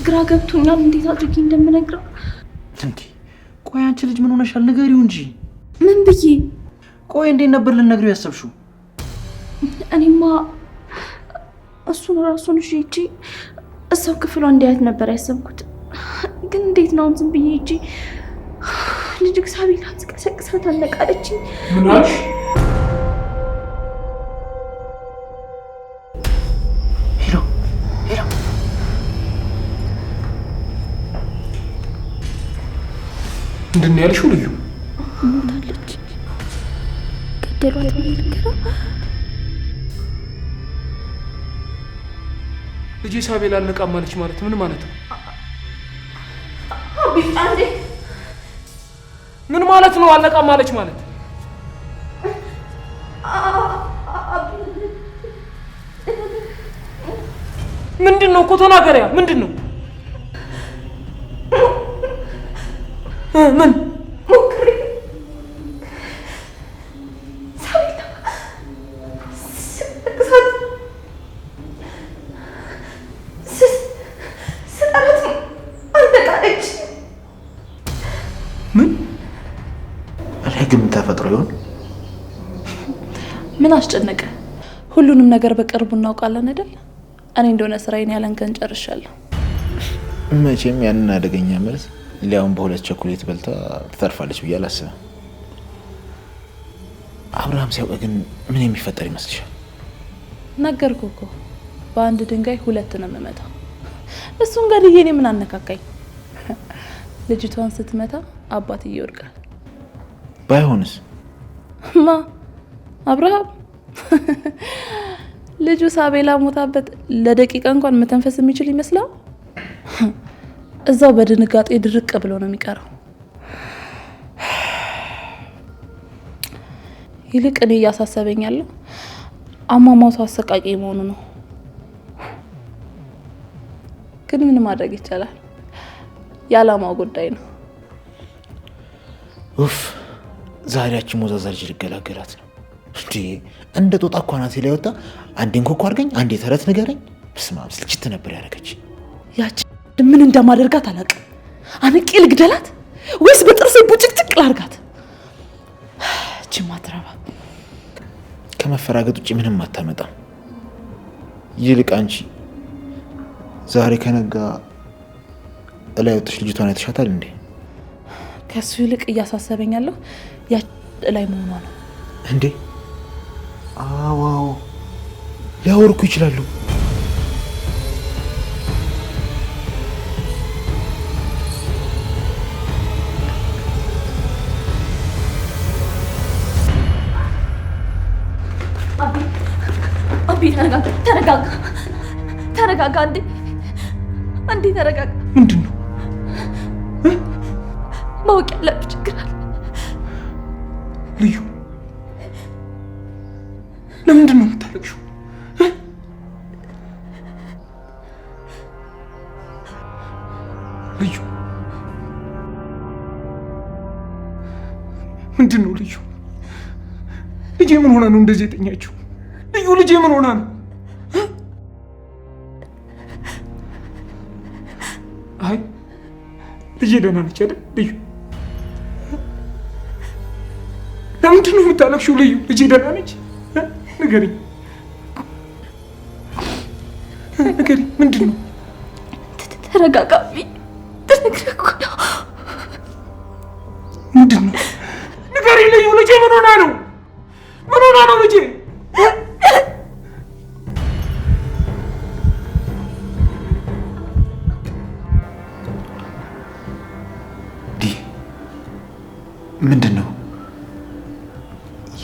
ግራ ገብቶኛል እንዴት አድርጌ እንደምነግረው እንዴ ቆይ አንቺ ልጅ ምን ሆነሻል ንገሪው እንጂ ምን ብዬ ቆይ እንዴት ነበር ልነግሪው ያሰብሽው እኔማ እሱን ራሱን እጂ እዛው ክፍሏ እንዲያት ነበር ያሰብኩት ግን እንዴት ነው ዝም ብዬ እጂ ልጅክ ሳቢላ ተቀሰቀሰት አለቃለች ምን አልሽ ሄሎ ምንድን ነው ያልሽው ልዩ ሞታለች ገደሏት ይልከራ ልጄ ሳቤላ አልነቃማለች ማለት ምን ማለት ነው አንዴ ምን ማለት ነው አልነቃማለች ማለት ምንድነው እኮ ተናገሪያ ምንድነው ምን ሞክሪ ሳቢላ ስጠራት አለቃለች ምን ግን ተፈጥሮ ይሆን ምን አስጨነቀ ሁሉንም ነገር በቅርቡ እናውቃለን አይደል እኔ እንደሆነ ስራዬን ያለንከን ጨርሻለሁ መቼም ያንን አደገኛ መልስ ሊያውን በሁለት ቸኮሌት በልታ ትተርፋለች ብዬ አላስብም አብርሃም ሲያውቅ ግን ምን የሚፈጠር ይመስልሻል ነገርኩህ እኮ በአንድ ድንጋይ ሁለት ነው የምመታው እሱን ጋር እኔ ምን አነካካኝ ልጅቷን ስትመታ አባትዬ ይወርቃል ባይሆንስ ማ አብርሃም ልጁ ሳቤላ ሞታበት ለደቂቃ እንኳን መተንፈስ የሚችል ይመስላል እዛው በድንጋጤ ድርቅ ብሎ ነው የሚቀረው ይልቅ እኔ ያሳሰበኛለሁ አሟሟቱ አሰቃቂ መሆኑ ነው ግን ምን ማድረግ ይቻላል ያላማው ጉዳይ ነው ኡፍ ዛሬያችን ሞዛዛል ይገላገላት ነው እንዴ እንደ ጦጣ ኳናት ላይ ወጣ አንዴን ኮኮ አርገኝ አንዴ ተረት ንገረኝ በስማም ስልችት ነበር ያረጋች ያቺ ምን እንደማደርጋት አላውቅም አንቄ ልግደላት ወይስ በጥርሴ ቡጭቅጭቅ ላርጋት እቺ ማትረባ ከመፈራገጥ ውጪ ምንም አታመጣም ይልቅ አንቺ ዛሬ ከነጋ እላይ ወጥሽ ልጅቷን አይተሻታል እንዴ ከሱ ይልቅ እያሳሰበኛለሁ ያ ላይ መሆኗ ነው እንዴ አዋው ሊያወርኩ ይችላሉ አቢ ተረጋጋ አንዴ ተረጋጋ ምንድነው ማወቅ ያለብህ ችግር አለ ልዩ ለምንድን ነው የምታለቅሽው ልዩ ምንድን ነው ልዩ ልጄ ምን ሆና ነው እንደዚህ የተኛችው ልዩ ልጄ ምን ሆና ነው አይ ልጄ ደህና ነች አይደል ልዩ ለምንድን ነው የምታለቅሽው ልዩ ልጄ ደህና ነች ንገሪኝ ምንድን ነው ተረጋጋ ተነግረህ እኮ ነው ምንድን ነው ንገሪኝ ልዩ ልጄ ምን ሆና ነው ልጄ ምንድን ነው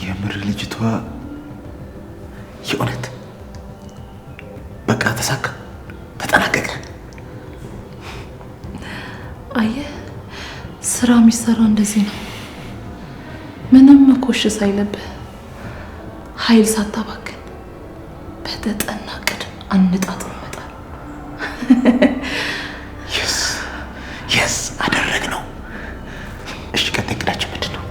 የምር ልጅቷ የእውነት በቃ ተሳካ ተጠናቀቀ አየህ ስራ የሚሰራ እንደዚህ ነው ምንም ኮሽ ሳይለብህ ኃይል ሳታባክን በተጠና ቅድ አንጣጥሮ መጣል የስ አደረግ ነው እሺ ቀጣይ እቅዳችን ምንድን ነው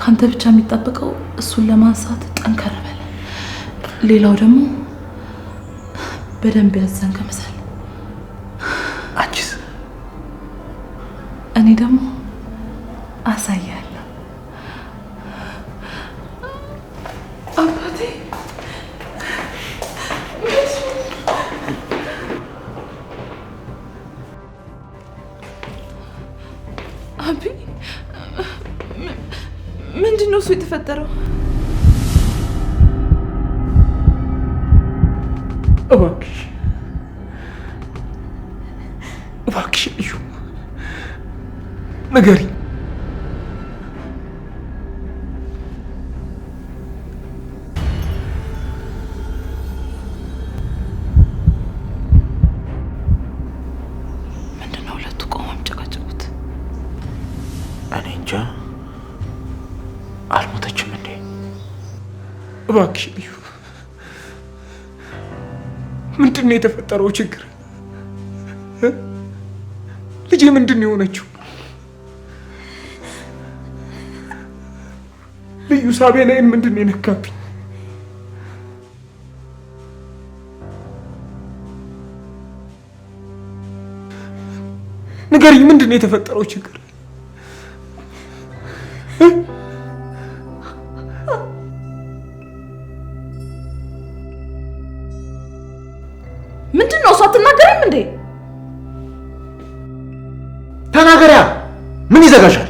ካንተ ብቻ የሚጠበቀው እሱን ለማንሳት ጠንከር በለ ሌላው ደግሞ በደንብ ያዘንከ መሰል ደግሞ አሳያለሁ። አባቴ አቢ ምንድን ነው እሱ የተፈጠረው? እባክሽ እባክሽ ልዩ ንገሪኝ። ምንድን ነው ሁለቱ ቆመው የሚጨቃጨቁት? እኔ እንጃ። አልሞተችም እንዴ? እባክሽ ልዩ ምንድን ነው የተፈጠረው ችግር? ልጄ ምንድን ነው የሆነችው? ልዩ ሳቤናዬን ምንድን ነው የነካብኝ? ንገሪኝ፣ ምንድን ነው የተፈጠረው ችግር? ምንድን ነው እሱ? አትናገሪም እንዴ? ተናገሪያ። ምን ይዘጋሻል?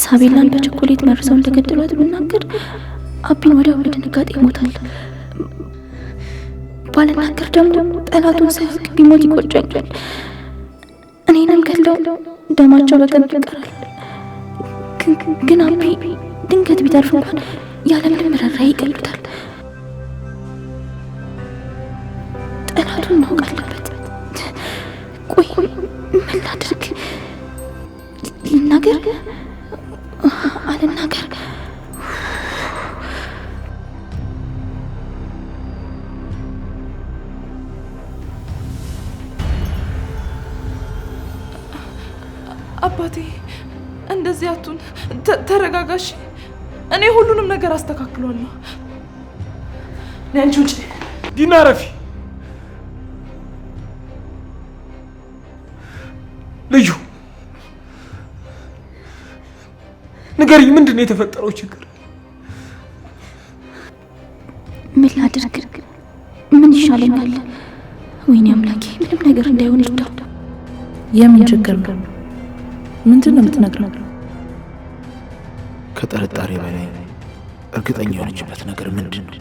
ሳቤላን በቸኮሌት መርሰው እንደገደሏት ብናገር አቢን ወዲያው በድንጋጤ ይሞታል። ባልናገር ደግሞ ጠላቱን ሳያውቅ ቢሞት ይቆጨኛል። እኔንም ገለው ደማቸው በከንቱ ይቀራል። ግን አቢ ድንገት ቢተርፍ እንኳን ያለምንም ርኅራኄ ይገሉታል። ጠላቱን ማወቅ አለበት። ቆይ ምን ላድርግ? ልናገር አልናገር? አባቴ እንደዚህ አቱን ተረጋጋሽ። እኔ ሁሉንም ነገር አስተካክሏለሁ። ነንቺ ውጪ። ዲና ረፊ። ልዩ ንገሪኝ፣ ምንድን ነው የተፈጠረው ችግር? ምን ላድርግ? ምን ይሻለኛል? ወይኔ አምላኬ፣ ምንም ነገር እንዳይሆን ይርዳው። የምን ችግር ነው? ምንድን ነው የምትነግረው? ከጥርጣሬ በላይ እርግጠኛ የሆነችበት ነገር ምንድን ነው?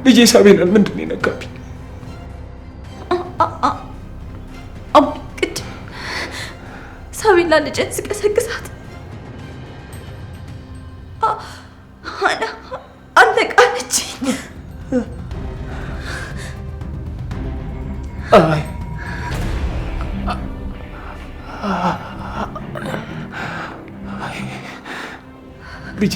ልጄ ሳቤናን ምንድን ነው የነካብኝ? ቅድም ሳቤላ ልጄን ስቀሰቅሳት አለቃለችኝ። አይ ልጄ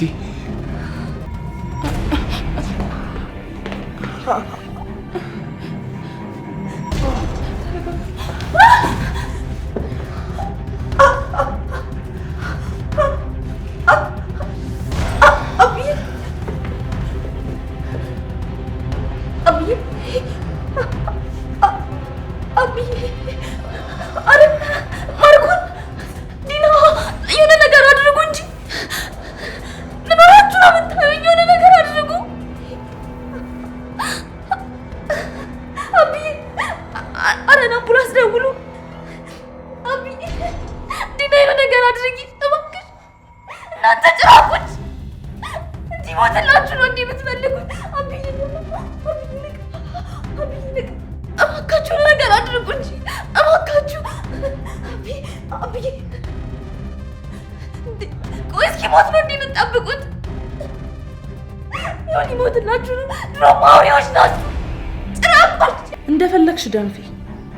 እንደፈለግሽ ደንፊ።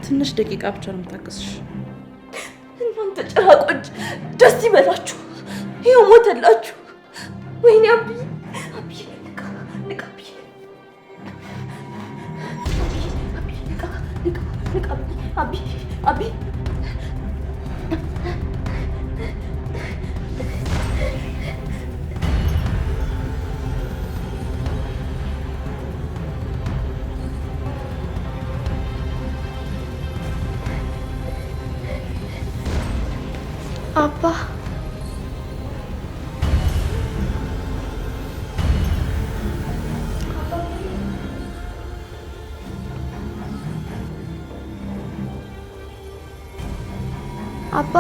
ትንሽ ደቂቃ ብቻ ነው የምታገስሽ። እናንተ ጭራቆች ደስ ይበላችሁ፣ ይኸው ሞተላችሁ። ወይኔ አብዬ ንቃ፣ አብዬ አባ አባ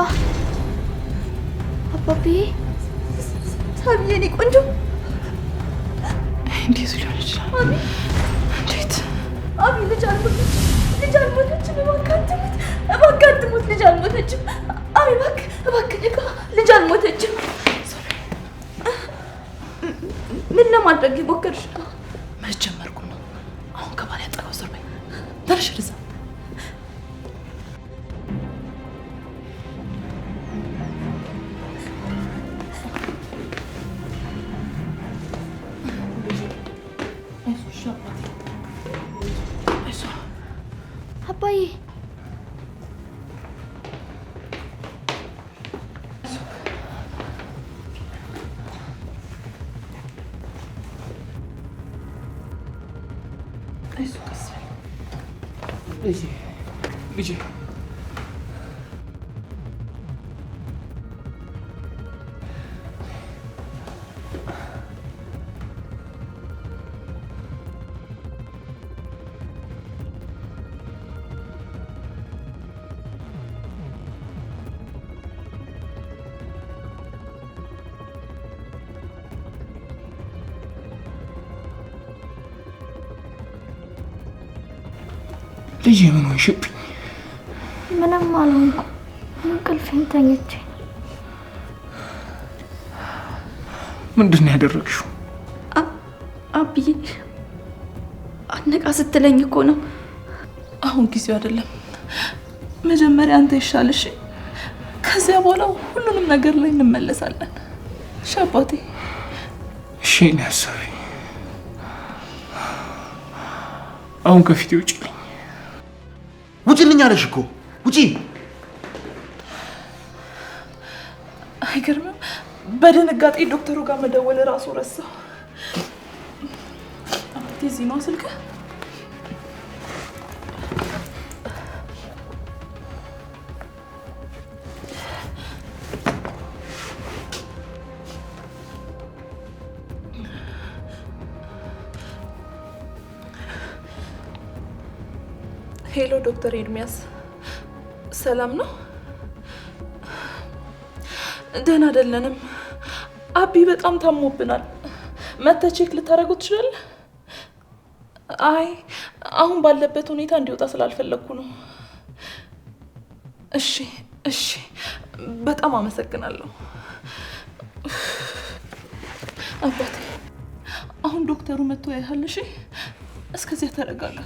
አባቢ ሳሚ የኔ ቆንጆ እንዴት ሊሆን ይችላል? እንዴት? አቢ ልጅ አልሞተችም። እባክህ አትሙት። ልጅ አልሞተችም። አቢ እባክህ ንቃ። ልጅ አልሞተችም። ምን ለማድረግ የሞከርሽ ነው? መጀመርኩ ነው። አሁን ከባል ያጠጋው ዞር በይ። ተነሽ ወደዛ። አባዬ ልጄ ልጄ ምን ሆንሽብኝ? ምንም አልሆንኩም። እንቅልፌን ተኝቼ። ምንድን ነው ያደረግሽው? አብዬ አነቃ ስትለኝ እኮ ነው። አሁን ጊዜው አይደለም። መጀመሪያ አንተ ይሻልሽ፣ ከዚያ በኋላ ሁሉንም ነገር ላይ እንመለሳለን። እሺ አባቴ? እሺ ነው ሀሳቤ። አሁን ከፊቴ ውጪልኝ። ውጪልኝ አለሽ እኮ ውጪ። አይገርምም? በድንጋጤ ዶክተሩ ጋር መደወል እራሱ ረሳሁ። አባቴ እዚህ ነው ስልክ? ሄሎ ዶክተር ኤርሚያስ፣ ሰላም ነው? ደህና አይደለንም። አቢ በጣም ታሞብናል። መተህ ቼክ ልታደርገው ትችላለህ? አይ አሁን ባለበት ሁኔታ እንዲወጣ ስላልፈለግኩ ነው። እሺ እሺ፣ በጣም አመሰግናለሁ አባቴ። አሁን ዶክተሩ መጥቶ ያያል። እሺ፣ እስከዚያ ተረጋጋ።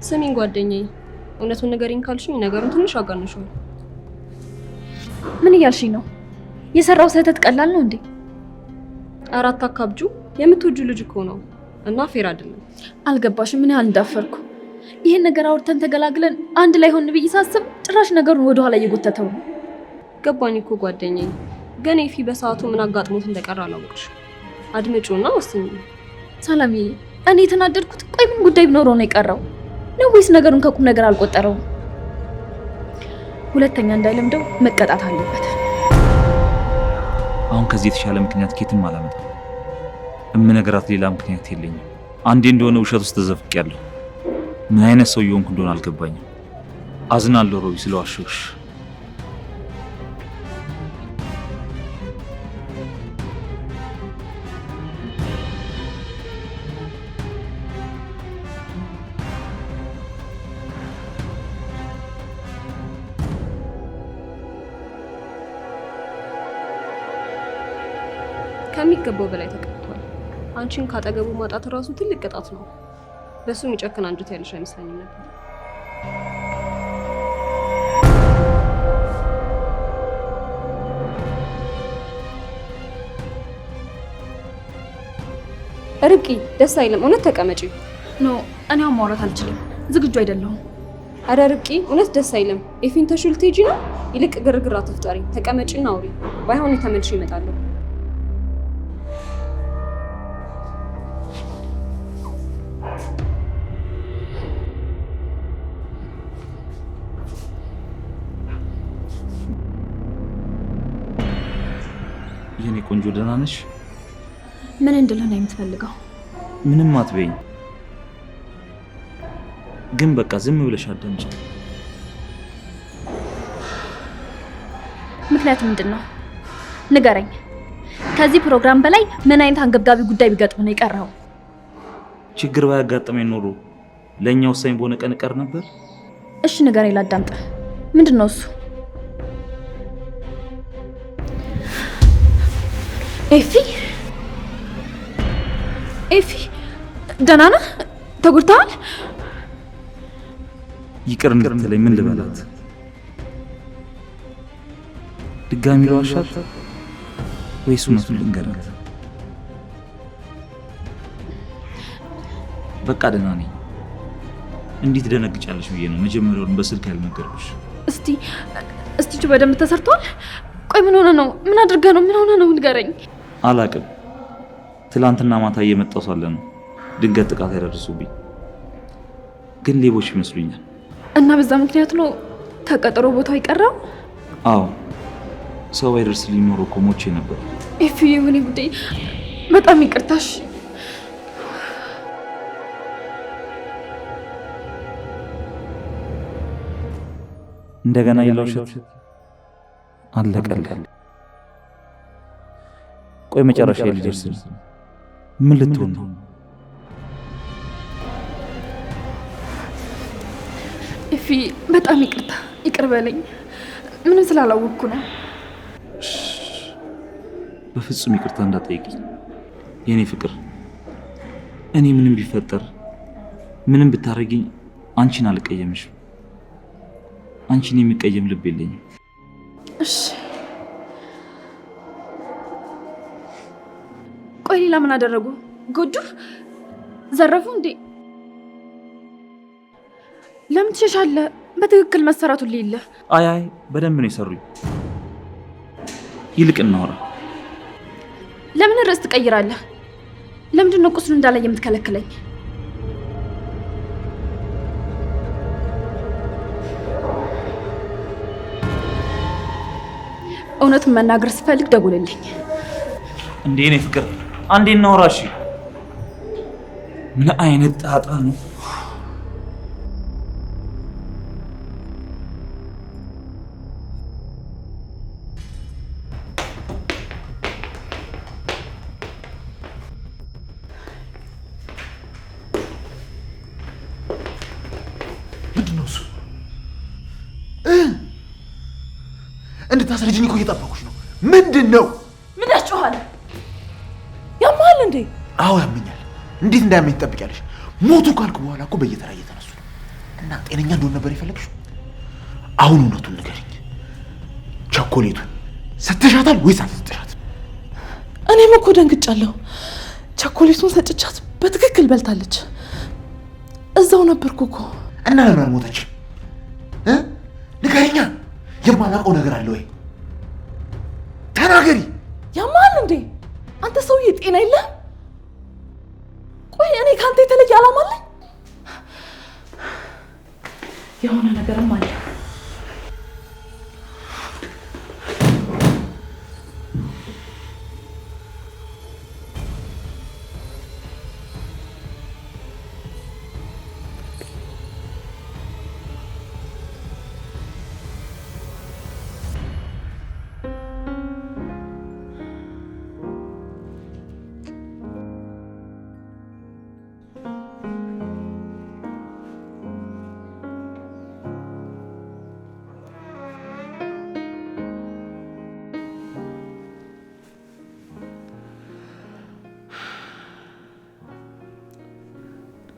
ስሚኝ ጓደኛዬ፣ እውነቱን ንገሪኝ ካልሽኝ ነገሩን ትንሽ አጋንሽው። ምን እያልሽኝ ነው? የሰራው ስህተት ቀላል ነው እንዴ? አራት አካብጁ የምትወጁ ልጅ እኮ ነው እና ፌር አይደለም። አልገባሽም? ምን ያህል እንዳፈርኩ። ይሄን ነገር አውርተን ተገላግለን አንድ ላይ ሆን ብዬ ሳስብ ጭራሽ ነገሩን ወደ ኋላ እየጎተተው ነው። ገባኝ እኮ ጓደኛዬ፣ ግን ኤፊ በሰዓቱ ምን አጋጥሞት እንደቀረ አላውቅሽ። አድምጪውና ወስኚ። ሰላምዬ፣ እኔ የተናደድኩት ቆይ ምን ጉዳይ ቢኖረው ነው የቀረው? ነው ወይስ ነገሩን ከቁም ነገር አልቆጠረውም? ሁለተኛ እንዳይለምደው መቀጣት አለበት። አሁን ከዚህ የተሻለ ምክንያት ኬትም አላመጣም። እምነግራት ሌላ ምክንያት የለኝም። አንዴ እንደሆነ ውሸት ውስጥ ተዘፍቄያለሁ። ምን አይነት ሰው እየሆንኩ እንደሆነ አልገባኝም። አዝናለሁ ሮቢ ስለዋሸሁሽ። ከሚገባው በላይ ተቀጥቷል። አንቺን ካጠገቡ ማጣት ራሱ ትልቅ ቅጣት ነው። በሱ የሚጨክን አንጀት ያለሽ አይመስለኝም ነበር። ርብቃ ደስ አይልም። እውነት ተቀመጪ። ኖ እኔ አሁን ማውራት አልችልም፣ ዝግጁ አይደለሁም። አረ ርብቃ እውነት ደስ አይልም። ኤፊን ተሽል ትሄጂ ነው? ይልቅ ግርግር አትፍጠሪ። ተቀመጪና አውሪ። ባይሆን ተመልሼ እመጣለሁ። የኔ ቆንጆ ደህና ነሽ? ምን እንድልህ ነው የምትፈልገው? ምንም አትበይኝ፣ ግን በቃ ዝም ብለሽ አዳምጪ። ምክንያቱ ምንድን ነው? ንገረኝ። ከዚህ ፕሮግራም በላይ ምን አይነት አንገብጋቢ ጉዳይ ቢገጥም ነው የቀረው? ችግር ባያጋጥመኝ ኖሮ ለእኛ ወሳኝ በሆነ ቀን እቀር ነበር። እሺ ንገረኝ ላዳምጥህ። ምንድን ነው እሱ? ኤፊ ደህና ነህ? ተጎድተሃል? ይቅር እንድትለኝ ምን ልበላት? ድጋሚ ለዋሻት ወይስ እውነቱን ልንገራት? በቃ ደህና ነኝ። እንዴት ደነግጫለሽ ብዬ ነው መጀመሪያውን በስልክ ያልነገርኩሽ። እስቲ በደንብ ተሰርቷል? ቆይ ምን ሆነ ነው? ምን አድርገህ ነው? ምን ሆነ ነው? ንገረኝ። አላቅም። ትላንትና ማታ እየመጣሁ ሳለ ነው ድንገት ጥቃት ያደረሱብኝ፣ ግን ሌቦች ይመስሉኛል። እና በዛ ምክንያት ነው ከቀጠሮ ቦታው የቀረው? አዎ፣ ሰው አይደርስልኝ ኖሮ እኮ ሞቼ ነበር። ኤፊ የሆነ ጉዳይ በጣም ይቅርታሽ። እንደገና የለውሸት አለቀልኝ። ቆይ መጨረሻ ሊደርስ ምን ልትሆን ነው? ኤፊ በጣም ይቅርታ፣ ይቅር በለኝ። ምንም ስላላወቅኩ ነው። በፍጹም ይቅርታ እንዳጠይቅኝ የኔ ፍቅር። እኔ ምንም ቢፈጠር ምንም ብታረጊኝ አንቺን አልቀየምሽም። አንቺን የሚቀየም ልብ የለኝም። እሺ ቆይ ሌላ ምን አደረጉ? ጎዱ? ዘረፉ እንዴ? ለምን ትሸሻለህ? በትክክል መሰራቱ ሊለ አይ በደንብ ነው የሰሩኝ። ይልቅ እናወራ። ለምን ርዕስ ትቀይራለህ? ለምንድን ነው ቁስሉ እንዳለ የምትከለክለኝ? እውነቱን መናገር ስፈልግ ደውልልኝ። እንዴ እኔ ፍቅር አንዴ እናወራ። እሺ ምን አይነት ጣጣ ነው? ምንድነው እሱ? እንድታስረጅኝ እኮ እየጠበኩሽ ነው። ምንድነው? ምን ያስጮሃል? ያማል እንዴ? አዎ ያመኛል። እንዴት እንዳያመኝ ትጠብቂያለሽ? ሞቱ ካልኩ በኋላ እኮ በየተራ እየተነሱ ነው። እና ጤነኛ እንደሆነ ነበር የፈለግሽው? አሁን እውነቱን ንገሪኝ። ቸኮሌቱን ሰጥተሻታል ወይስ አልሰጠሻትም? እኔም እኮ ደንግጫለሁ። ቸኮሌቱን ሰጭቻት በትክክል በልታለች። እዛው ነበርኩ እኮ። እና ለምን አልሞተችም? ንገሪኛ። የማላውቀው ነገር አለ ወይ? ተናገሪ። ያማል እንዴ? አንተ ሰውዬ ጤና የለህም? ቆይ እኔ ከአንተ የተለየ ዓላማ አለኝ? የሆነ ነገርም አለ።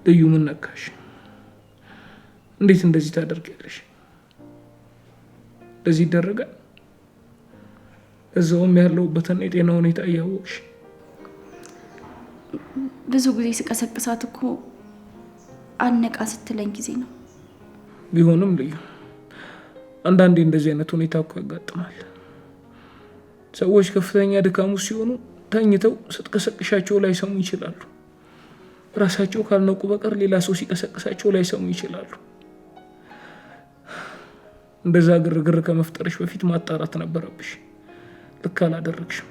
ልዩ ምን ነካሽ? እንዴት እንደዚህ ታደርጊያለሽ? እንደዚህ ይደረጋል? እዛውም ያለሁበትን የጤና ሁኔታ እያወቅሽ። ብዙ ጊዜ ስቀሰቅሳት እኮ አነቃ ስትለኝ ጊዜ ነው። ቢሆንም ልዩ አንዳንዴ እንደዚህ አይነት ሁኔታ እኮ ያጋጥማል። ሰዎች ከፍተኛ ድካሙ ሲሆኑ ተኝተው ስትቀሰቅሻቸው ላይ ሰሙ ይችላሉ። ራሳቸው ካልነቁ በቀር ሌላ ሰው ሲቀሰቅሳቸው ላይ ሰሙ ይችላሉ። እንደዛ ግርግር ከመፍጠርሽ በፊት ማጣራት ነበረብሽ። ልክ አላደረግሽም።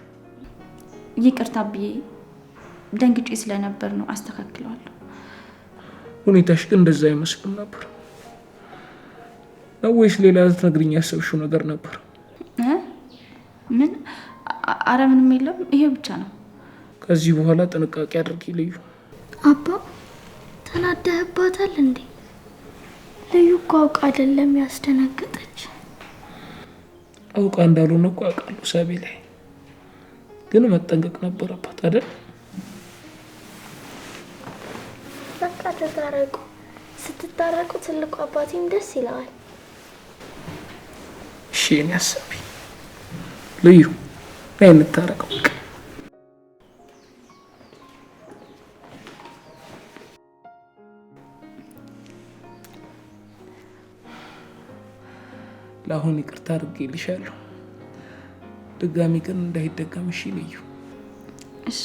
ይቅርታ ብዬ ደንግጬ ስለነበር ነው። አስተካክለዋለሁ። ሁኔታሽ ግን እንደዛ አይመስልም ነበር ነው ወይስ ሌላ ልትነግሪኝ ያሰብሽው ነገር ነበር? ምን? አረ ምንም የለም፣ ይሄ ብቻ ነው። ከዚህ በኋላ ጥንቃቄ አድርጊ ልዩ። አባ ተናደህባታል እንዴ? ልዩ እኮ አውቃ አይደለም ያስደነገጠች። አውቃ እንዳልሆነ እኮ አውቃለሁ ሳቢ ላይ፣ ግን መጠንቀቅ ነበረባት አይደል? በቃ ተታረቁ። ስትታረቁ ትልቁ አባቴም ደስ ይለዋል። እሺ እኔ አሰቢ ልዩ ላይ እንታረቀው። ለአሁን ይቅርታ አድርጌልሻለሁ። ድጋሚ ግን እንዳይደገም እሺ ልዩ? እሺ።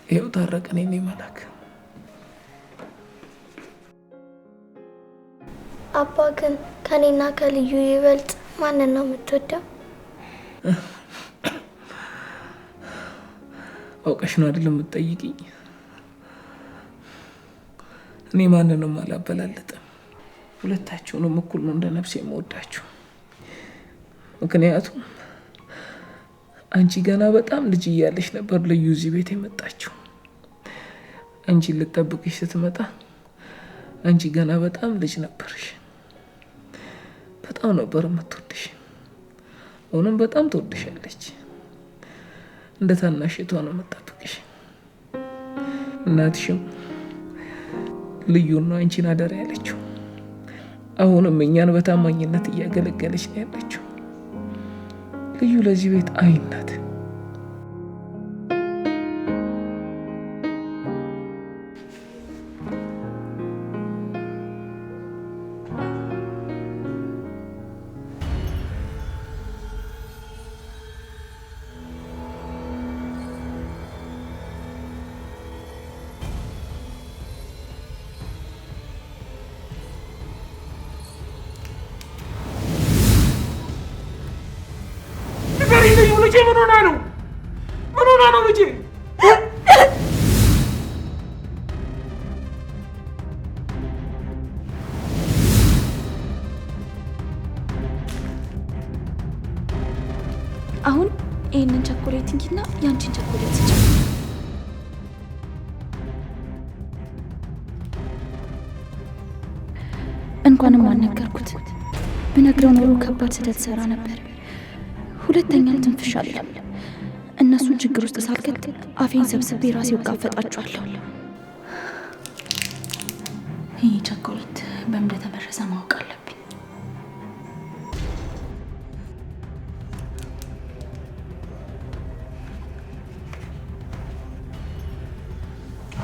ይኸው ታረቅን የኔ መላክ። አባ ግን ከኔና ከልዩ ይበልጥ ማንን ነው የምትወደው? አውቀሽ ነው አይደል የምትጠይቂኝ? እኔ ማንንም አላበላለጥም። ሁለታችሁንም እኩል ነው እንደ ነፍሴ የምወዳችሁ። ምክንያቱም አንቺ ገና በጣም ልጅ እያለሽ ነበር ልዩ እዚህ ቤት የመጣችው። አንቺን ልጠብቅሽ ስትመጣ አንቺ ገና በጣም ልጅ ነበርሽ። በጣም ነበር የምትወድሽ። አሁንም በጣም ትወድሻለች። እንደ ታናሽቷ ነው የምትጠብቅሽ። እናትሽም ልዩ ነው አንቺን አደራ ያለችው። አሁንም እኛን በታማኝነት እያገለገለች ነው ያለችው። ልዩ ለዚህ ቤት አይን ናት። ልጄ ምን ሆና ነው? ምን ሆና ነው ልጄ? አሁን ይሄንን ቸኮሌት እንኪና ያንቺን ቸኮሌት ስጭ። እንኳንም አልነገርኩት። ብነግረው ኖሮ ከባድ ስህተት ሰራ ነበር። ሁለተኛም ትንፍሽ አልልም። እነሱን ችግር ውስጥ ሳልከት አፌን ሰብስቤ ራሴው ጋፈጣቸዋለሁ። ይህ ቸኮሌት በምን እንደተመረዘ ማወቅ አለብኝ።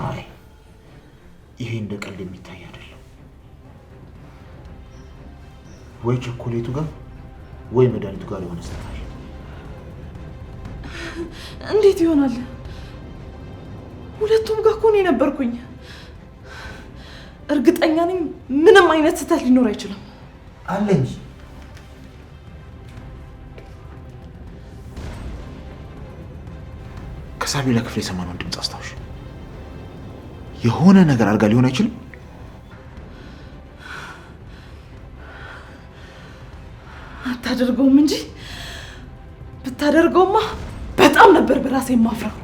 አይ ይሄ እንደ ቀልድ የሚታይ አይደለም። ወይ ቸኮሌቱ ጋር ወይ መድኃኒቱ ጋር የሆነ ስህተት። እንዴት ይሆናል? ሁለቱም ጋር እኮ ነው የነበርኩኝ። እርግጠኛ ነኝ ምንም አይነት ስህተት ሊኖር አይችልም። አለ እንጂ ከሳቢላ ክፍል የሰማነውን ድምፅ አስታውሽ። የሆነ ነገር አድርጋ ሊሆን አይችልም? አታደርገውም እንጂ ብታደርገውማ በጣም ነበር በራሴ የማፍረው።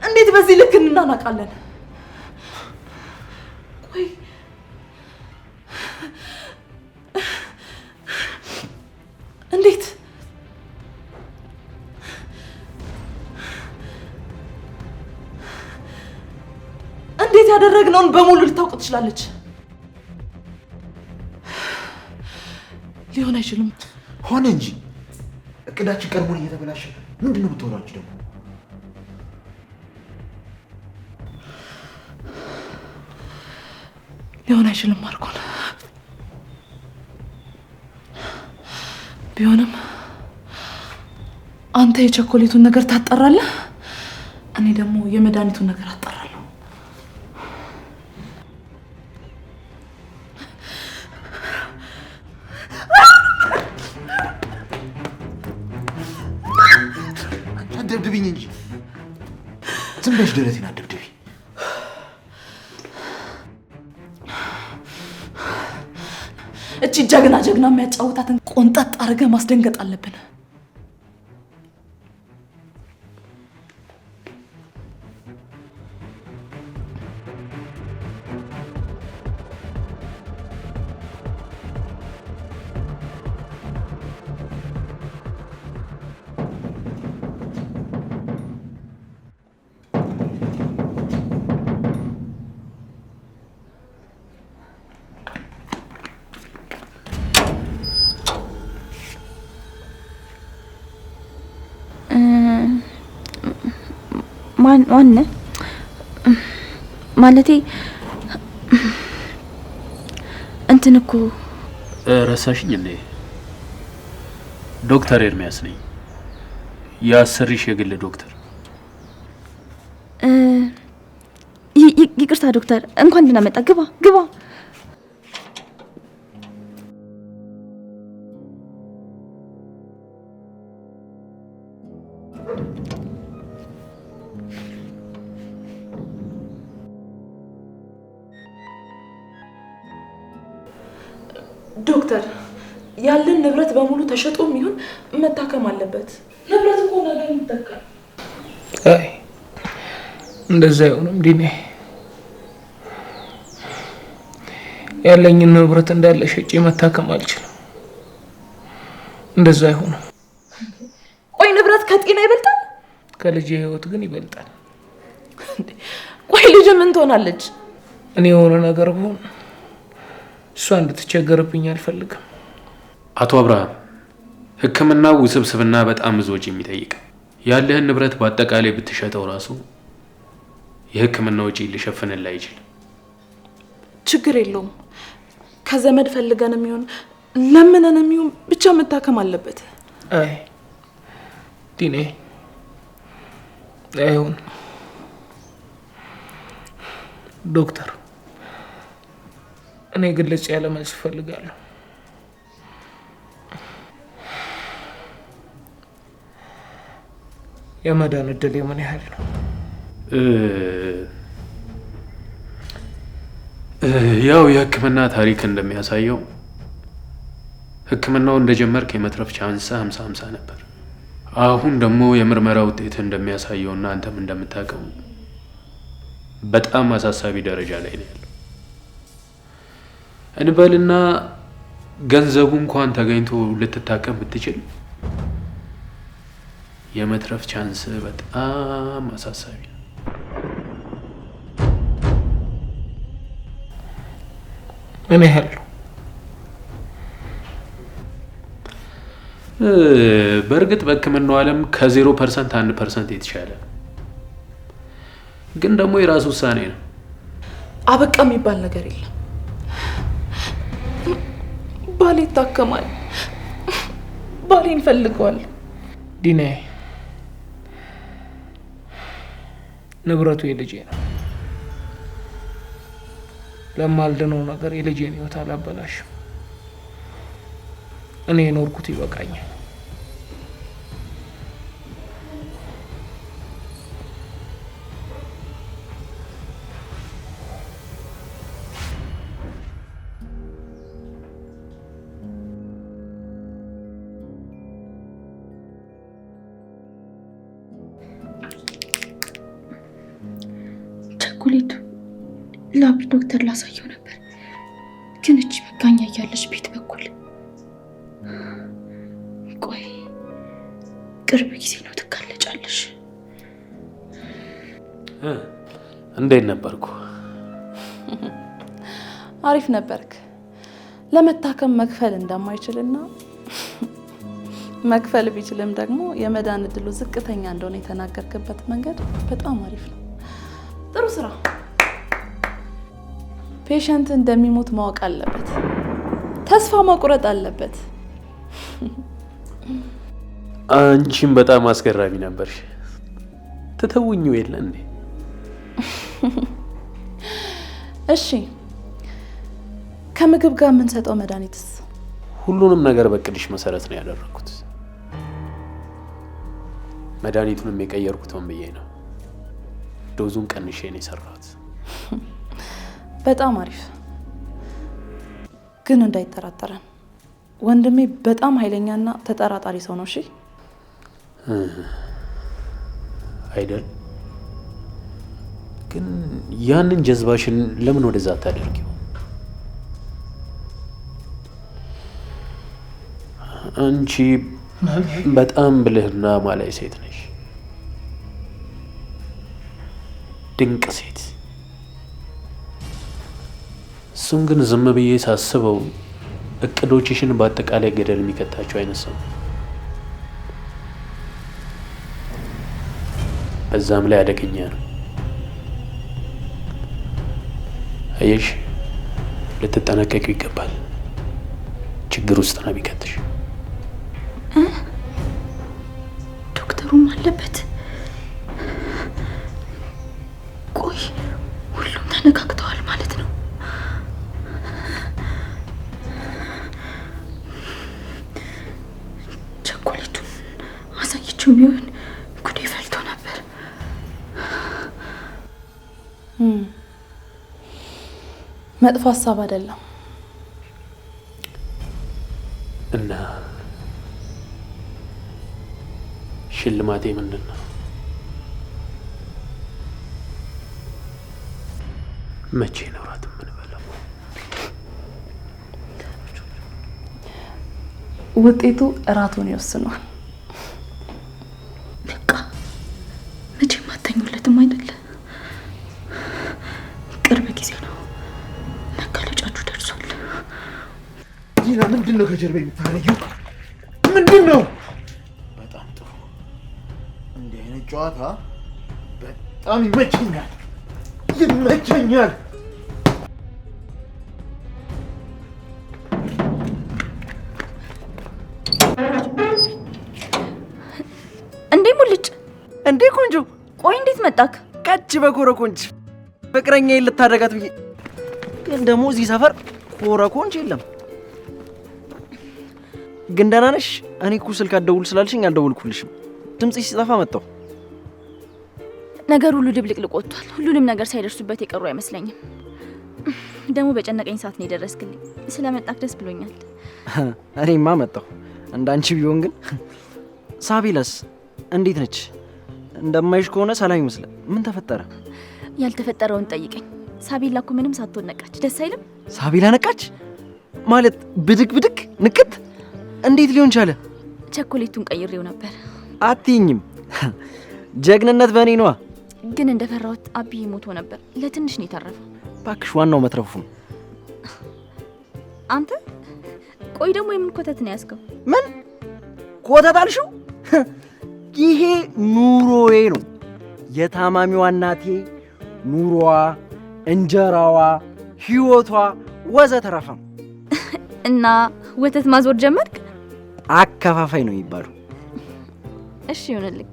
እንዴት በዚህ ልክ እንናናቃለን? ቆይ ያደረግነውን በሙሉ ልታውቅ ትችላለች። ሊሆን አይችልም። ሆነ እንጂ እቅዳችን ቀድሞን እየተበላሸ ምንድን ነው የምትሆነው አንቺ ደግሞ? ሊሆን አይችልም ማርኮን። ቢሆንም አንተ የቸኮሌቱን ነገር ታጣራለህ፣ እኔ ደግሞ የመድኃኒቱን ነገር አጣራለሁ። አትደብድብኝ እንጂ ዝም ብለሽ ደረቴን አትደብድቢ። እቺ ጀግና የሚያጫውታትን ቆንጠጥ አድርገህ ማስደንገጥ አለብን። ማን ማለቴ እንትን እኮ ረሳሽኝ እንዴ? ዶክተር ኤርሚያስ ነኝ፣ የአሰሪሽ የግል ዶክተር። ይቅርታ ዶክተር፣ እንኳን ደህና መጣ። ግባ ግባ። ዶክተር ያለን ንብረት በሙሉ ተሸጦም ይሁን መታከም አለበት። ንብረት እኮ ነገር ይተካል። አይ እንደዛ አይሆንም ዲኔ። ያለኝን ንብረት እንዳለ ሸጬ መታከም አልችልም። እንደዛ አይሆንም። ቆይ ንብረት ከጤና ይበልጣል? ከልጅ ህይወት ግን ይበልጣል። ቆይ ልጅ ምን ትሆናለች? እኔ የሆነ ነገር ብሆን እሷ እንድትቸገርብኝ አልፈልግም። አቶ አብርሃም፣ ሕክምናው ውስብስብና በጣም ብዙ ወጪ የሚጠይቅ ያለህን ንብረት በአጠቃላይ ብትሸጠው ራሱ የሕክምና ወጪ ሊሸፍንልህ አይችልም። ችግር የለውም። ከዘመድ ፈልገን የሚሆን ለምነን የሚሆን ብቻ መታከም አለበት። አይ ዲኔ አይሆን። ዶክተር እኔ ግልጽ ያለ መልስ እፈልጋለሁ። የመዳን እድል ምን ያህል ነው? ያው የሕክምና ታሪክ እንደሚያሳየው ሕክምናው እንደጀመርክ የመትረፍ ቻንስ 50-50 ነበር። አሁን ደግሞ የምርመራ ውጤት እንደሚያሳየውና አንተም እንደምታውቀው በጣም አሳሳቢ ደረጃ ላይ ነው ያለው። እንበልና ገንዘቡ እንኳን ተገኝቶ ልትታከም ብትችል የመትረፍ ቻንስ በጣም አሳሳቢ ነው። ምን ያህል? በእርግጥ በሕክምናው ዓለም ከ0% 1% የተሻለ ግን ደግሞ የራሱ ውሳኔ ነው። አበቃ የሚባል ነገር የለም። ባሌ ይታከማል። ባሌ እንፈልገዋል። ዲኔ ንብረቱ የልጄ ነው። ለማልድነው ነገር የልጄን ህይወት አላበላሽም። እኔ የኖርኩት ይበቃኛል። ቸኮሌቱ ላብ ዶክተር ላሳየው ነበር፣ ግን እቺ መጋኛ እያለች ቤት በኩል ቆይ ቅርብ ጊዜ ነው ትጋለጫለሽ። እንዴት ነበርኩ? አሪፍ ነበርክ። ለመታከም መክፈል እንደማይችልና መክፈል ቢችልም ደግሞ የመዳን እድሉ ዝቅተኛ እንደሆነ የተናገርክበት መንገድ በጣም አሪፍ ነው። ጥሩ ስራ። ፔሸንት እንደሚሞት ማወቅ አለበት። ተስፋ መቁረጥ አለበት። አንቺም በጣም አስገራሚ ነበርሽ። ተተውኙ የለ እንዴ? እሺ፣ ከምግብ ጋር የምንሰጠው መድኃኒትስ? ሁሉንም ነገር በቅድሽ መሰረት ነው ያደረኩት። መድኃኒቱንም የቀየርኩት ሆን ብዬ ነው። ዶዙን ቀንሼ ነው የሰራሁት። በጣም አሪፍ። ግን እንዳይጠራጠረን ወንድሜ በጣም ኃይለኛና ተጠራጣሪ ሰው ነው። እሺ አይደል? ግን ያንን ጀዝባሽን ለምን ወደዛ አታደርጊው? አንቺ በጣም ብልህና ማላይ ሴት ነሽ። ድንቅ ሴት። እሱም ግን ዝም ብዬ ሳስበው እቅዶችሽን በአጠቃላይ ገደል የሚከታቸው አይነት ሰው፣ በዛም ላይ አደገኛ ነው። አየሽ፣ ልትጠነቀቂው ይገባል። ችግር ውስጥ ነው ቢከትሽ። ዶክተሩም አለበት። ቆይ ሁሉም ተነካክተዋል ማለት ነው? ቸኮሌቱን አሳየችው ቢሆን ጉዴ ፈልቶ ነበር። መጥፎ ሀሳብ አይደለም። እና ሽልማቴ ምንድን ነው? መቼ ነው እራት የምንበላው? ውጤቱ እራቱን ይወስኗል። በቃ መቼም አተኙለትም አይደለ? ቅርብ ጊዜ ነው መጋለጫችሁ ደርሷል። ዲና፣ ምንድን ነው ከጀርባ የምታረጊው? ምንድን ነው? በጣም ጥሩ። እንዲህ አይነት ጨዋታ በጣም ይመቸኛል ይመቸኛል። እንዴ ሙልጭ! እንዴ ቆንጆ! ቆይ እንዴት መጣክ? ከች በኮረኮንች ፍቅረኛዬን ልታደጋት ብዬ። ግን ደግሞ እዚህ ሰፈር ኮረኮንች የለም። ግን ደህና ነሽ? እኔ እኮ ስልክ አትደውል ስላልሽኝ አልደውልኩልሽም። ድምፅሽ ሲጠፋ መጣሁ። ነገር ሁሉ ድብልቅልቅ ወጥቷል። ሁሉንም ነገር ሳይደርሱበት የቀሩ አይመስለኝም። ደግሞ በጨነቀኝ ሰዓት ነው የደረስክልኝ። ስለመጣክ ደስ ብሎኛል። እኔማ መጣሁ እንዳንቺ ቢሆን ግን። ሳቢላስ እንዴት ነች? እንደማይሽ ከሆነ ሰላም ይመስላል። ምን ተፈጠረ? ያልተፈጠረውን ጠይቀኝ። ሳቢላ እኮ ምንም ሳትሆን ነቃች። ደስ አይልም? ሳቢላ ነቃች ማለት ብድግ ብድግ ንቅት? እንዴት ሊሆን ቻለ? ቸኮሌቱን ቀይሬው ነበር። አትይኝም? ጀግንነት በእኔ ነዋ። ግን እንደፈራሁት አብይ ሞቶ ነበር። ለትንሽ ነው የተረፈው። እባክሽ ዋናው መትረፉ ነው። አንተ ቆይ ደግሞ የምን ኮተት ነው ያዝከው? ምን ኮተት አልሽው? ይሄ ኑሮዬ ነው። የታማሚዋ እናቴ ኑሮዋ፣ እንጀራዋ፣ ህይወቷ ወዘተረፈ ነው። እና ወተት ማዞር ጀመርክ? አከፋፋይ ነው የሚባለው። እሺ ይሁንልክ።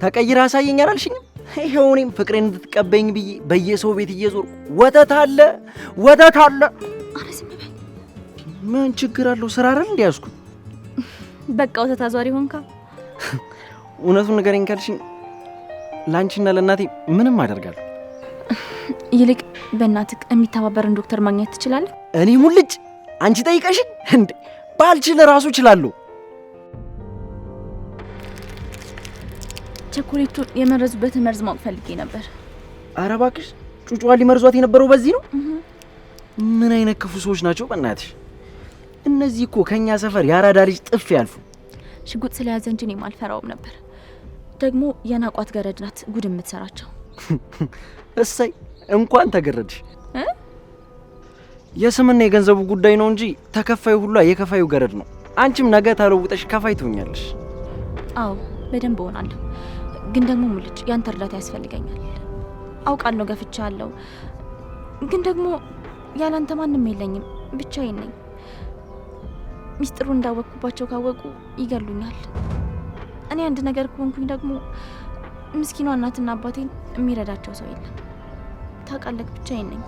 ተቀይራ አሳየኝ አላልሽኝም? ይሄው እኔም ፍቅሬን እንድትቀበኝ ብዬ በየሰው ቤት እየዞርኩ ወተት አለ ወተት አለ። ኧረ ዝም በል። ምን ችግር አለው? ስራ አይደል እንዴ ያዝኩት? በቃ ወተት አዟሪ ሆንካ። እውነቱን ንገረኝ ካልሽኝ ለአንቺና ለእናቴ ምንም አደርጋለሁ። ይልቅ በእናትህ የሚተባበርን ዶክተር ማግኘት ትችላለህ? እኔ ሙልጭ አንቺ ጠይቀሽኝ እንዴ? ባልችል ራሱ እችላለሁ። ቸኮሌቱን የመረዙበትን መርዝ ማወቅ ፈልጌ ነበር። ኧረ እባክሽ ጩጫዋ ሊመርዟት የነበረው በዚህ ነው? ምን አይነት ክፉ ሰዎች ናቸው በእናትሽ! እነዚህ እኮ ከኛ ሰፈር ያራዳ ልጅ ጥፍ ያልፉ። ሽጉጥ ስለያዘ እንጂ እኔም አልፈራውም ነበር። ደግሞ የናቋት ገረድ ናት ጉድ የምትሰራቸው። እሰይ እንኳን ተገረድሽ። የስምና የገንዘቡ ጉዳይ ነው እንጂ ተከፋዩ ሁሉ የከፋዩ ገረድ ነው። አንቺም ነገ ተለውጠሽ ከፋይ ትሆኛለሽ። አዎ በደንብ እሆናለሁ። ግን ደግሞ ሙልጭ ያንተ እርዳታ ያስፈልገኛል። አውቃለሁ ገፍቻለሁ፣ ግን ደግሞ ያላንተ ማንም የለኝም፣ ብቻዬን ነኝ። ሚስጥሩ እንዳወቅኩባቸው ካወቁ ይገሉኛል። እኔ አንድ ነገር ከሆንኩኝ ደግሞ ምስኪኗ እናትና አባቴን የሚረዳቸው ሰው የለም። ታውቃለህ፣ ብቻዬን ነኝ።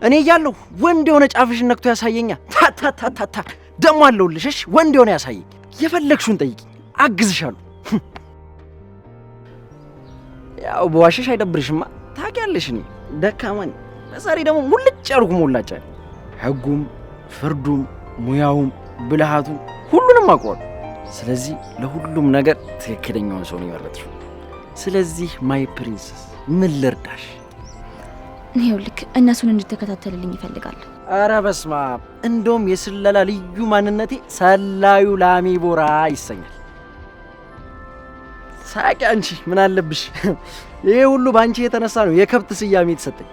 እኔ እያለሁ ወንድ የሆነ ጫፍሽን ነክቶ ያሳየኛል። ታታታታ ደሞ አለሁልሽ። እሺ ወንድ የሆነ ያሳየኝ። የፈለግሽውን ጠይቂ፣ አግዝሻለሁ። ያው በዋሽሽ አይደብርሽማ። ታውቂያለሽ እኔ ደካማ ነኝ። በዛሬ ደግሞ ሙልጭ ያልኩ ሞላጫ። ህጉም ፍርዱም ሙያውም ብልሃቱም ሁሉንም አውቀዋለሁ። ስለዚህ ለሁሉም ነገር ትክክለኛውን ሰው ነው የመረጥሽው። ስለዚህ ማይ ፕሪንሰስ ምን ልርዳሽ? ይኸውልህ እነሱን እንድትከታተልልኝ ይፈልጋለሁ። አረ በስማ፣ እንደውም የስለላ ልዩ ማንነቴ ሰላዩ ላሚ ቦራ ይሰኛል። ሳቂ አንቺ ምን አለብሽ? ይሄ ሁሉ ባንቺ የተነሳ ነው የከብት ስያሜ የተሰጠኝ።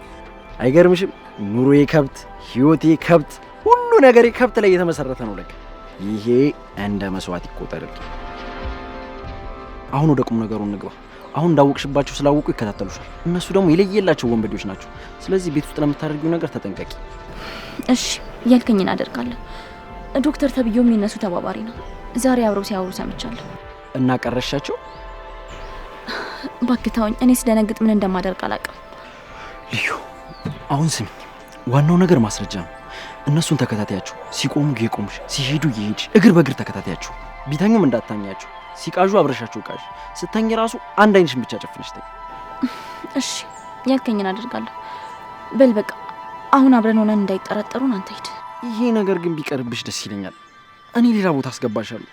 አይገርምሽም? ኑሮዬ ከብት፣ ህይወቴ ከብት፣ ሁሉ ነገሬ ከብት ላይ የተመሰረተ ነው። ለካ ይሄ እንደ መስዋዕት ይቆጠርልኝ። አሁን ወደ ቁም ነገሩ እንግባ። አሁን እንዳወቅሽባቸው ስላወቁ ይከታተሉሻል። እነሱ ደግሞ የለየላቸው ወንበዴዎች ናቸው። ስለዚህ ቤት ውስጥ ለምታደርጊው ነገር ተጠንቀቂ። እሺ ያልከኝን አደርጋለሁ። ዶክተር ተብዬውም የነሱ ተባባሪ ነው። ዛሬ አብረው ሲያወሩ ሰምቻለሁ። እና ቀረሻቸው? ባክታውኝ፣ እኔ ስደነግጥ ምን እንደማደርግ አላውቅም። ልዩ አሁን ስሚ፣ ዋናው ነገር ማስረጃ ነው። እነሱን ተከታታያቸው። ሲቆሙ እየቆምሽ፣ ሲሄዱ እየሄድሽ፣ እግር በእግር ተከታታያቸው። ቢተኙም እንዳታኛቸው። ሲቃዡ አብረሻቸው ቃዥ። ስተኝ ራሱ አንድ አይንሽን ብቻ ጨፍነሽ ተኝ። እሺ ያልከኝን አደርጋለሁ። በል በቃ አሁን አብረን ሆነን እንዳይጠረጠሩን አንተ ሂድ። ይሄ ነገር ግን ቢቀርብሽ ደስ ይለኛል። እኔ ሌላ ቦታ አስገባሻለሁ።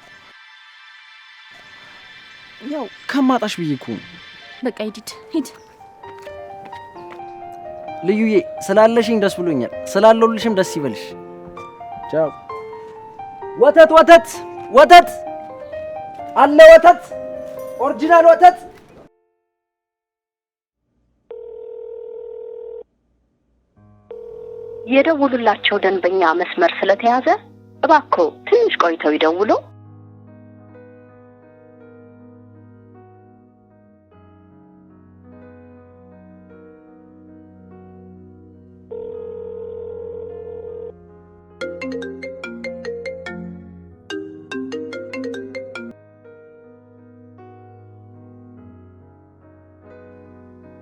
ያው ከማጣሽ ብዬ እኮ ነው። በቃ ሂድ። ልዩዬ ስላለሽኝ ደስ ብሎኛል። ስላለውልሽም ደስ ይበልሽ። ቻው። ወተት ወተት ወተት አለ፣ ወተት ኦሪጂናል ወተት። የደውሉላቸው ደንበኛ መስመር ስለተያዘ እባክዎ ትንሽ ቆይተው ይደውሉ።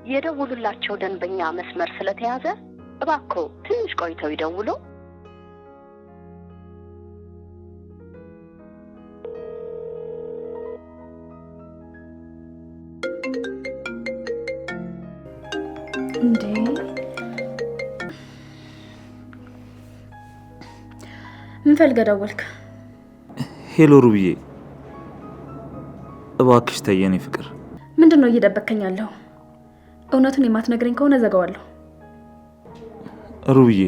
የደውሉላቸው ደንበኛ መስመር ስለተያዘ እባክዎ ትንሽ ቆይተው ይደውሉ። እንዴ ምን ፈልገህ ደወልክ? ሄሎ ሩብዬ፣ እባክሽ ተየኔ ፍቅር። ምንድነው እየደበከኝ ያለው? እውነቱን የማትነግረኝ ከሆነ ዘጋዋለሁ። ሩብዬ፣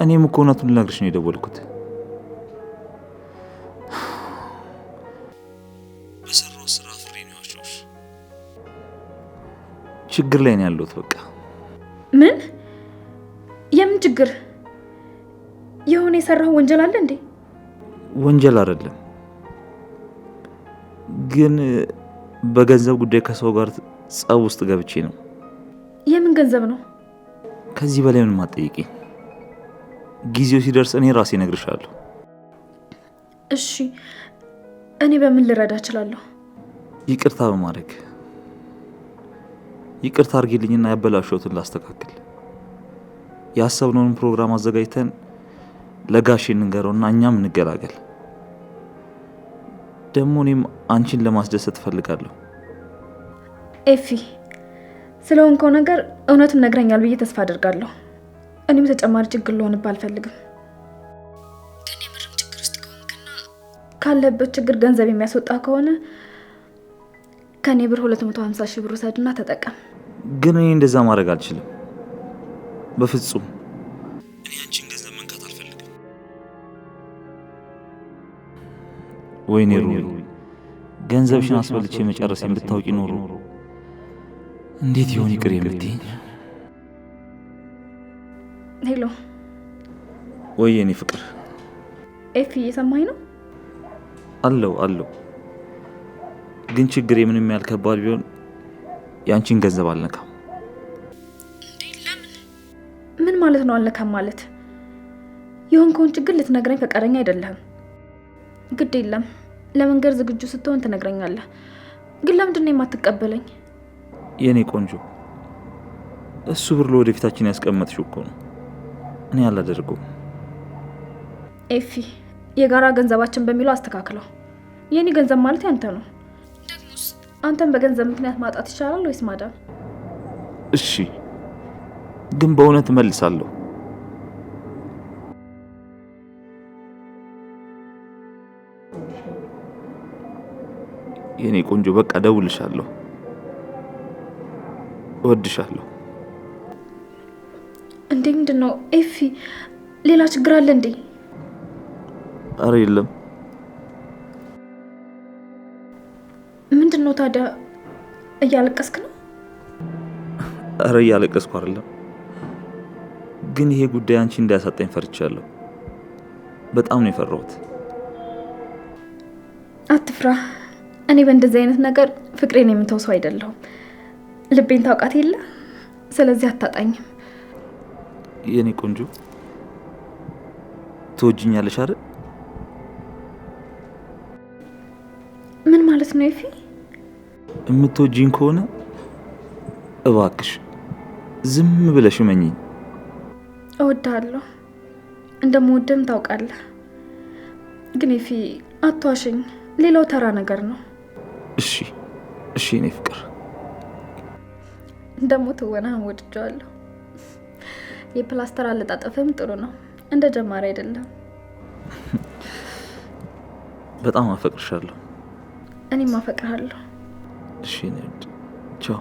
እኔም እኮ እውነቱን ልነግርሽ ነው የደወልኩት። በሰራው ስራ ፍሬ ነው ያልኩሽ። ችግር ላይ ነው ያለሁት። በቃ ምን? የምን ችግር? የሆነ የሰራው ወንጀል አለ እንዴ? ወንጀል አይደለም፣ ግን በገንዘብ ጉዳይ ከሰው ጋር ጸብ ውስጥ ገብቼ ነው። የምን ገንዘብ ነው? ከዚህ በላይ ምን ማጠይቂኝ? ጊዜው ሲደርስ እኔ ራሴ እነግርሻለሁ። እሺ፣ እኔ በምን ልረዳ እችላለሁ? ይቅርታ በማድረግ ይቅርታ አድርጊልኝና ያበላሸሁትን ላስተካክል። ያሰብነውን ፕሮግራም አዘጋጅተን ለጋሼ እንንገረውና እኛም እንገላገል። ደግሞ እኔም አንቺን ለማስደሰት እፈልጋለሁ። ኤፊ፣ ስለሆንከው ነገር እውነቱን ነግረኛል ብዬ ተስፋ አድርጋለሁ። እኔም ተጨማሪ ችግር ልሆንብህ አልፈልግም። ከኔ ምንም ችግር ውስጥ ከሆንክና ካለበት ችግር ገንዘብ የሚያስወጣ ከሆነ ከኔ ብር 250 ሺህ ብር ውሰድና ተጠቀም። ግን እኔ እንደዛ ማድረግ አልችልም በፍጹም። እኔ አንቺን ገንዘብ መንካት አልፈልግም። ወይኔ ሩቢ፣ ገንዘብሽን አስበልቼ መጨረሴን ብታውቂ ኖሮ እንዴት ይሆን ይቅር የምትይኝ? ሄሎ። ወይ የኔ ፍቅር። ኤፊ እየሰማኝ ነው? አለው ግን ችግር ምንም ያህል ከባድ ቢሆን ያንቺን ገንዘብ አልነካም። ምን ማለት ነው አልነካም ማለት? የሆንከውን ችግር ልትነግረኝ ፈቃደኛ አይደለህም። ግድ የለም ለመንገር ዝግጁ ስትሆን ትነግረኛለህ። ግን ለምንድን ነው የማትቀበለኝ? የኔ ቆንጆ እሱ ብር ለወደፊታችን ያስቀመጥሽው እኮ ነው። እኔ አላደርገውም። ኤፊ የጋራ ገንዘባችን በሚለው አስተካክለው። የኔ ገንዘብ ማለት ያንተ ነው። ደግሞስ አንተን በገንዘብ ምክንያት ማጣት ይቻላል ወይስ ማዳን? እሺ ግን በእውነት እመልሳለሁ። የኔ ቆንጆ በቃ ደውልሻለሁ። እወድሻለሁ። እንዴ ምንድን ነው ኤፊ? ሌላ ችግር አለ እንዴ? አረ የለም። ምንድን ነው ታዲያ? እያለቀስክ ነው? አረ እያለቀስኩ አይደለም፣ ግን ይሄ ጉዳይ አንቺ እንዳያሳጣኝ ፈርቻለሁ። በጣም ነው የፈራሁት። አትፍራ። እኔ በእንደዚህ አይነት ነገር ፍቅሬን የምተው ሰው አይደለሁም። ልቤን ታውቃት የለ? ስለዚህ አታጣኝም። የኔ ቆንጆ ትወጂኛለሽ አይደል? ምን ማለት ነው ኤፊ? የምትወጂኝ ከሆነ እባክሽ ዝም ብለሽ እመኚኝ። እወድሃለሁ፣ እንደምወድህም ታውቃለህ። ግን ኤፊ አትዋሸኝ። ሌላው ተራ ነገር ነው። እሺ የኔ ፍቅር። ደግሞ ትወናህን ወድጀዋለሁ። የፕላስተር አለጣጠፍም ጥሩ ነው፣ እንደ ጀማሪ አይደለም። በጣም አፈቅርሻለሁ። እኔም አፈቅርሃለሁ። እሺ ነድ ቻው።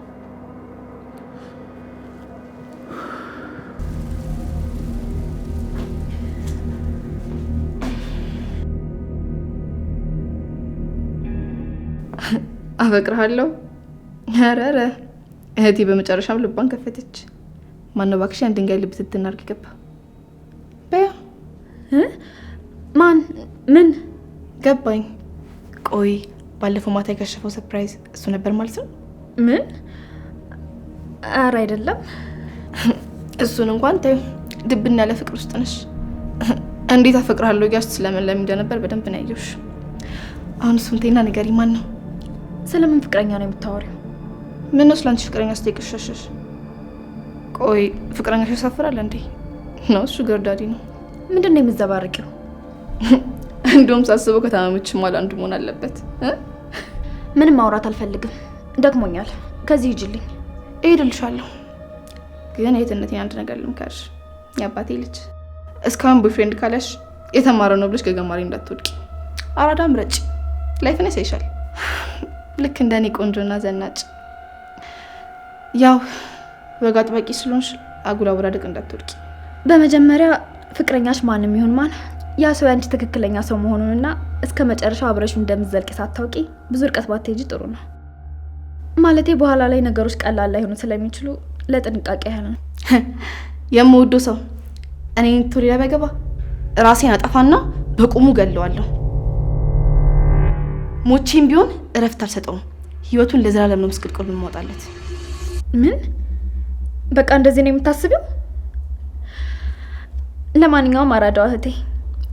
አፈቅርሃለሁ። ኧረ እህቴ በመጨረሻም ልቧን ከፈተች። ማነው እባክሽ ያን ድንጋይ ልብ ስትናርግ ገባ። በያ ማን ምን ገባኝ። ቆይ ባለፈው ማታ የከሸፈው ሰርፕራይዝ እሱ ነበር ማለት ነው? ምን? ኧረ አይደለም። እሱን እንኳን ተይው፣ ድብና ያለ ፍቅር ውስጥ ነሽ። እንዴት አፈቅርሃለሁ እያልሽ ስለምን እንደነበር በደንብ ነው ያየሁሽ። አሁን እሱን ተይና ንገሪ፣ ማን ነው? ስለምን ፍቅረኛ ነው የምታወሪው? ምን ነው ስላንቺ ፍቅረኛ ስትይቅሽ ሸሸሽ? ቆይ ፍቅረኛሽ ያሳፍራል እንዴ? ነው እሱ ገርዳዲ ነው። ምንድን ነው የምትዘባርቂው? እንደውም ሳስበው ከታመመች ማል አንዱ መሆን አለበት። ምንም ማውራት አልፈልግም፣ ደክሞኛል። ከዚህ ሂጂልኝ። እሄድልሻለሁ፣ ግን የትነቴን አንድ ነገር ልምከርሽ። የአባቴ ልጅ እስካሁን ቦይፍሬንድ ካለሽ የተማረ ነው ብለሽ ገገማሪ እንዳትወድቂ። አራዳ ምረጭ፣ ላይፍን ያሳይሻል። ልክ እንደኔ ቆንጆና ዘናጭ። ያው ወግ አጥባቂ ስለሆንሽ አጉል አወዳደቅ እንዳትወድቂ። በመጀመሪያ ፍቅረኛሽ ማንም ይሁን ማን ያ ሰው ያንቺ ትክክለኛ ሰው መሆኑንና እስከ መጨረሻው አብረሽ እንደምትዘልቂ ሳታውቂ ብዙ ርቀት ባትሄጂ ጥሩ ነው። ማለቴ በኋላ ላይ ነገሮች ቀላል ላይሆኑ ስለሚችሉ ለጥንቃቄ ያህል ነው። የምወደው ሰው እኔን ቱሪያ ባይገባ ራሴን አጠፋና በቁሙ ገለዋለሁ። ሞቼም ቢሆን እረፍት አልሰጠውም። ህይወቱን ለዘላለም ነው ምስቅልቅል ማውጣለት። ምን? በቃ እንደዚህ ነው የምታስቢው? ለማንኛውም አራዳዋ እህቴ፣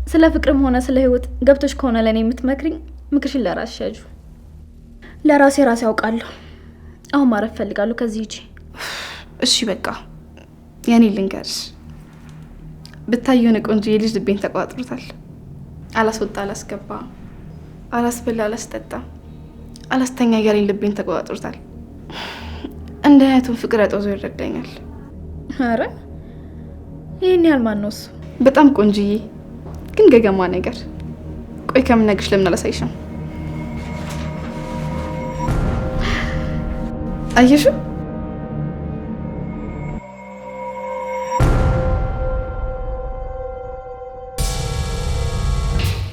ስለ ፍቅርም ሆነ ስለ ህይወት ገብቶሽ ከሆነ ለኔ የምትመክሪኝ ምክርሽን ለራስሽ ያዡ። ለራሴ ያውቃለሁ። አሁን ማረፍ ፈልጋለሁ። ከዚህ ሂጂ። እሺ በቃ የኔ ልንገርሽ፣ ብታይ የሆነ ቆንጆ የልጅ ልቤን ተቋጥሮታል። አላስወጣ አላስገባ፣ አላስበላ አላስጠጣ፣ አላስተኛ እያለኝ ልቤን ተቋጥሮታል። እንደ አይነቱን ፍቅር ያጦዞ ይረዳኛል። አረ ይሄን ያህል ማን ነው እሱ? በጣም ቆንጆዬ ግን ገገማ ነገር። ቆይ ከምነግርሽ ለምን አላሳይሽም? አየሽ?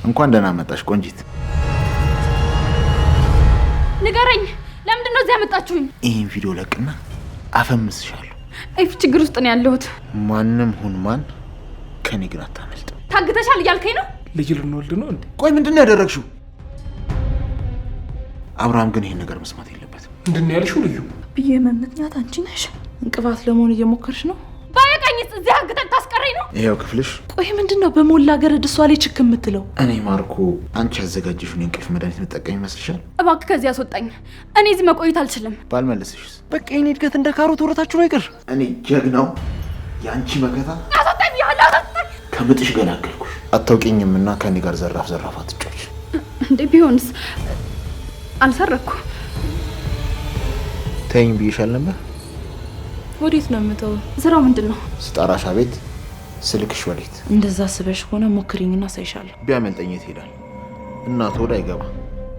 እንኳን ደህና መጣሽ ቆንጂት። ንገረኝ፣ ለምንድን ነው እዚህ ያመጣችሁኝ? ይሄን ቪዲዮ ለቅና አፈምስሻለሁ። ኤፍ ችግር ውስጥ ነው ያለሁት። ማንም ሁን ማን ከኔ ግን አታመልጥ። ታግተሻል እያልከኝ ነው? ልጅ ልንወልድ ነው እንዴ? ቆይ ምንድን ነው ያደረግሽው? አብርሃም ግን ይሄን ነገር መስማት የለበትም። ምንድን ነው ያልሽው ልዩ? ብዬ መምክንያት አንቺ ነሽ። እንቅፋት ለመሆን እየሞከርሽ ነው? ባያቀኝስ እዚህ አግተን ታስቀረኝ ነው? ይሄው ክፍልሽ። ቆይ ምንድን ነው በሞላ ገረድ እሷ ላይ ችክ የምትለው? እኔ ማርኮ አንቺ ያዘጋጀሽውን የእንቅልፍ መድኃኒት መጠቀም ይመስልሻል? እባክህ ከዚህ አስወጣኝ። እኔ እዚህ መቆየት አልችልም። ባልመለስሽስ? በቃ የኔ እድገት እንደ ካሮት ወረታችሁ ነው ይቅር። እኔ ጀግናው የአንቺ መከታ አስወጣኝ ብያለሁ፣ አስወጣኝ። ከምጥሽ ገላገልኩሽ። አታውቂኝም እና ከኔ ጋር ዘራፍ አትጫወች። እንዴ ቢሆንስ? አልሰረኩ። ተይኝ ብዬሻል ነበር። ወዴት ነው የምተው? ስራው ምንድን ነው? ስጣራሻ ቤት ስልክሽ ወዴት? እንደዛ ስበሽ ሆነ ሞክሪኝና ሳይሻለሁ። ቢያመልጠኝ የት ሄዳል? እናት ወደ አይገባ።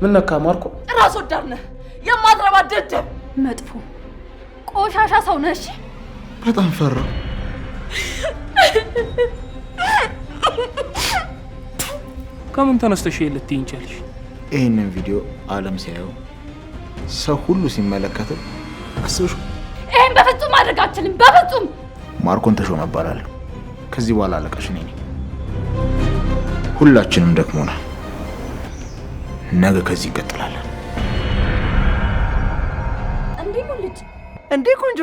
ምን ነካ ማርኮ? ራስ ወዳድ ነህ፣ የማትረባ ደደብ፣ መጥፎ ቆሻሻ ሰው ነህ። እሺ በጣም ፈራሁ። ከምን ተነስተሽ ልትይኝ ቻልሽ? ይህንን ቪዲዮ ዓለም ሲያየው ሰው ሁሉ ሲመለከተው አስብሽ። ይሄን በፍጹም ማድረግ አልችልም፣ በፍጹም። ማርኮን ተሾመ እባላለሁ። ከዚህ በኋላ አለቃሽ እኔ ነኝ። ሁላችንም ደክሞናል። ነገ ከዚህ ይቀጥላለን። እንዴ ሙልጭ፣ እንዴ ቆንጆ